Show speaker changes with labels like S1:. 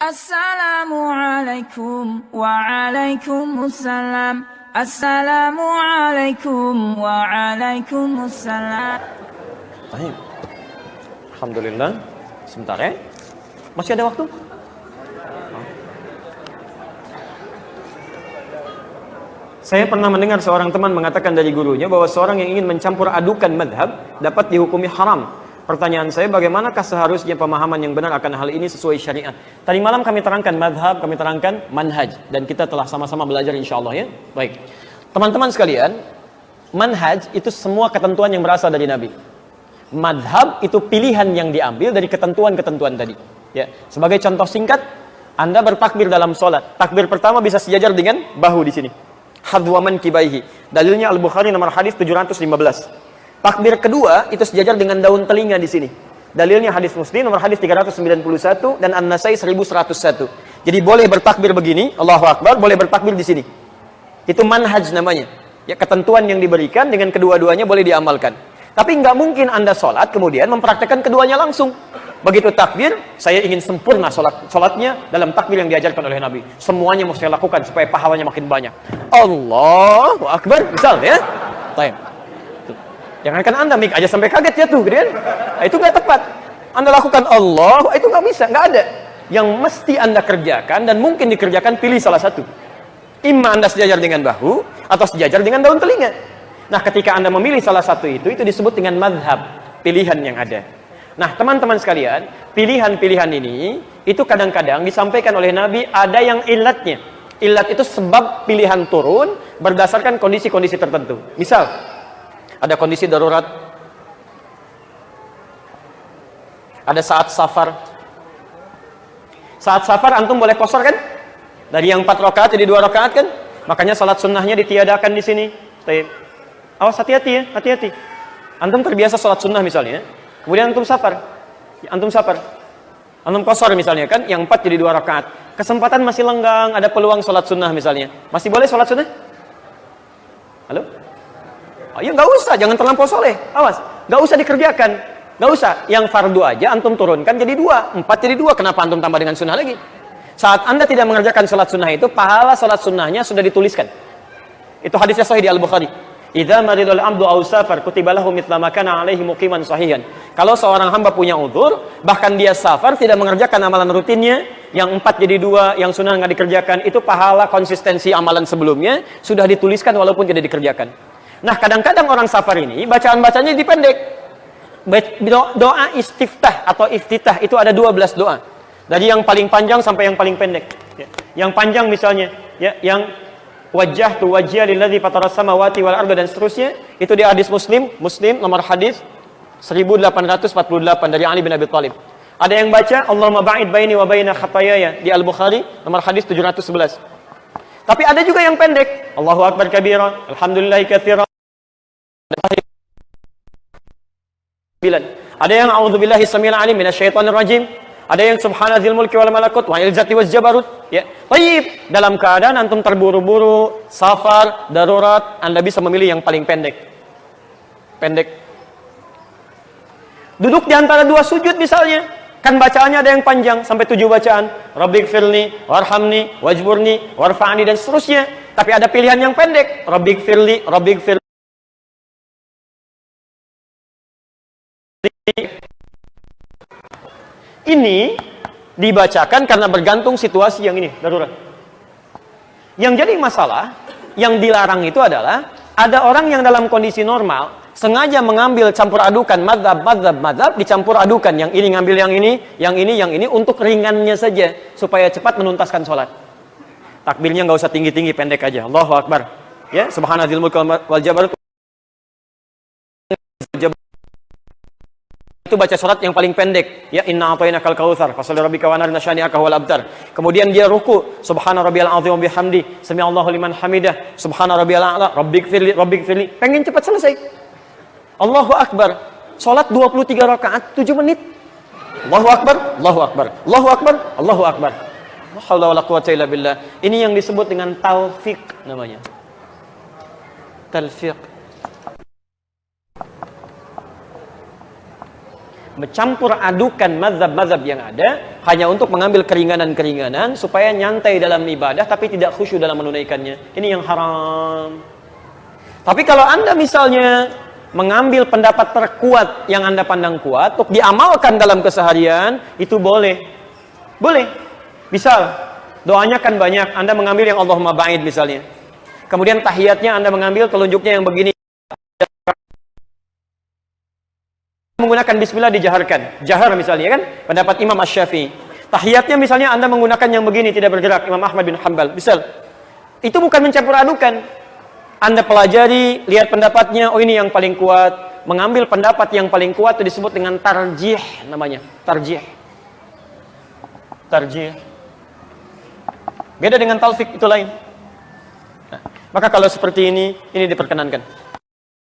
S1: Assalamualaikum waalaikumsalam. Assalamualaikum waalaikumsalam.
S2: Baik. Alhamdulillah. Sebentar ya. Masih ada waktu? Saya pernah mendengar seorang teman mengatakan dari gurunya bahwa seorang yang ingin mencampur adukan madhab dapat dihukumi haram. Pertanyaan saya, bagaimanakah seharusnya pemahaman yang benar akan hal ini sesuai syariat? Tadi malam kami terangkan madhab, kami terangkan manhaj, dan kita telah sama-sama belajar insyaAllah ya. Baik, teman-teman sekalian, manhaj itu semua ketentuan yang berasal dari Nabi. Madhab itu pilihan yang diambil dari ketentuan-ketentuan tadi. Ya, sebagai contoh singkat, Anda bertakbir dalam sholat. Takbir pertama bisa sejajar dengan bahu di sini. Hadwaman kibaihi. Dalilnya Al-Bukhari nomor hadis 715. Takbir kedua itu sejajar dengan daun telinga di sini. Dalilnya hadis Muslim nomor hadis 391 dan An-Nasai 1101. Jadi boleh bertakbir begini, Allahu Akbar, boleh bertakbir di sini. Itu manhaj namanya. Ya, ketentuan yang diberikan dengan kedua-duanya boleh diamalkan. Tapi nggak mungkin Anda sholat kemudian mempraktekkan keduanya langsung. Begitu takbir, saya ingin sempurna sholatnya dalam takbir yang diajarkan oleh Nabi. Semuanya mau saya lakukan supaya pahalanya makin banyak. Allahu Akbar, misal ya. Baik. Jangankan Anda mik aja sampai kaget ya tuh, gitu kan? Itu nggak tepat. Anda lakukan Allah, itu nggak bisa, nggak ada. Yang mesti Anda kerjakan dan mungkin dikerjakan, pilih salah satu. Imma Anda sejajar dengan bahu atau sejajar dengan daun telinga. Nah, ketika Anda memilih salah satu itu disebut dengan madhab, pilihan yang ada. Nah, teman-teman sekalian, pilihan-pilihan ini itu kadang-kadang disampaikan oleh Nabi ada yang ilatnya. Ilat itu sebab pilihan turun berdasarkan kondisi-kondisi tertentu. Misal, ada kondisi darurat, ada saat safar. Saat safar antum boleh qashar kan? Dari yang 4 rakaat jadi 2 rakaat kan? Makanya salat sunnahnya ditiadakan di sini. Awas, hati-hati ya, hati-hati. Antum terbiasa salat sunnah misalnya, kemudian antum safar. Antum qashar misalnya kan, yang 4 jadi 2 rakaat. Kesempatan masih lenggang, ada peluang salat sunnah misalnya. Masih boleh salat sunnah? Halo? Oh, ya nggak usah, jangan terlampau soleh. Awas, nggak usah dikerjakan, nggak usah. Yang fardu aja antum turunkan jadi 2, 4 jadi 2. Kenapa antum tambah dengan sunnah lagi? Saat Anda tidak mengerjakan salat sunnah itu, pahala salat sunnahnya sudah dituliskan. Itu hadisnya sahih di Al-Bukhari. Idza maridul abdu aw safar kutiba lahu mithla ma kana alaihi muqiman sahihan. Kalau seorang hamba punya uzur, bahkan dia safar tidak mengerjakan amalan rutinnya, yang 4 jadi 2, yang sunnah nggak dikerjakan, itu pahala konsistensi amalan sebelumnya sudah dituliskan walaupun tidak dikerjakan. Nah, kadang-kadang orang safar ini bacaan-bacanya dipendek. Doa istiftah atau iftitah itu ada 12 doa. Dari yang paling panjang sampai yang paling pendek. Ya. Yang panjang misalnya, ya, yang wajjahtu wajhiya lilladzi fataras samawati wal arda dan seterusnya, itu di hadis Muslim nomor hadis 1848 dari Ali bin Abi Thalib. Ada yang baca Allahumma ba'id baini wa baina khatayaya di Al-Bukhari nomor hadis 711. Tapi ada juga yang pendek. Allahu akbar kabira, alhamdulillahi katsira. Ada yang a'udzubillahi samil alim minasyaitonir rajim. Ada yang subhanadzil mulki wal malakut wa izzati waz jabarut. Ya. Baik, dalam keadaan antum terburu-buru, safar, darurat, Anda bisa memilih yang paling pendek. Pendek. Duduk di antara 2 sujud misalnya. Kan bacaannya ada yang panjang sampai 7 bacaan. Rabbighfirli warhamni wajburni warfa'ni dan seterusnya. Tapi ada pilihan yang pendek. Rabbighfirli. Ini dibacakan karena bergantung situasi yang ini, darurat. Yang jadi masalah, yang dilarang itu adalah ada orang yang dalam kondisi normal sengaja mengambil campur adukan madhab dicampur adukan, yang ini ngambil yang ini untuk ringannya saja supaya cepat menuntaskan sholat. Takbirnya nggak usah tinggi-tinggi, pendek aja. Allahu Akbar. Ya, subhanadzil mulki wal jabarut. Itu baca surat yang paling pendek, ya, inna a'tainakal kautsar fasholli rabbika wanhar inna syani'aka huwal abtar. Kemudian dia ruku, subhana rabbiyal azim wa bihamdi, sami'allahu liman hamidah, subhana rabbiyal a'la, rabbighfirli. Pengen cepat selesai. Allahu akbar. Salat 23 rakaat 7 menit. Allahu akbar, Allahu akbar, Allahu akbar, Allahu akbar. La haula wala quwwata illa billah. Ini yang disebut dengan taufik namanya. Talfiq. mencampur adukan mazhab-mazhab yang ada hanya untuk mengambil keringanan-keringanan supaya nyantai dalam ibadah tapi tidak khusyuk dalam menunaikannya. Ini yang haram. Tapi kalau Anda misalnya mengambil pendapat terkuat yang Anda pandang kuat untuk diamalkan dalam keseharian, itu boleh. Boleh. Misal, doanya kan banyak, Anda mengambil yang Allahumma ba'id misalnya. Kemudian tahiyatnya Anda mengambil telunjuknya yang begini. Menggunakan bismillah dijaharkan. Jahar misalnya kan, pendapat Imam Asy-Syafi'i. Tahiyatnya misalnya Anda menggunakan yang begini, tidak bergerak, Imam Ahmad bin Hanbal. Misal, itu bukan mencampur adukan. Anda pelajari, lihat pendapatnya, oh ini yang paling kuat. Mengambil pendapat yang paling kuat itu disebut dengan tarjih namanya. Tarjih. Tarjih. Beda dengan talfik, itu lain. Nah, maka kalau seperti ini diperkenankan.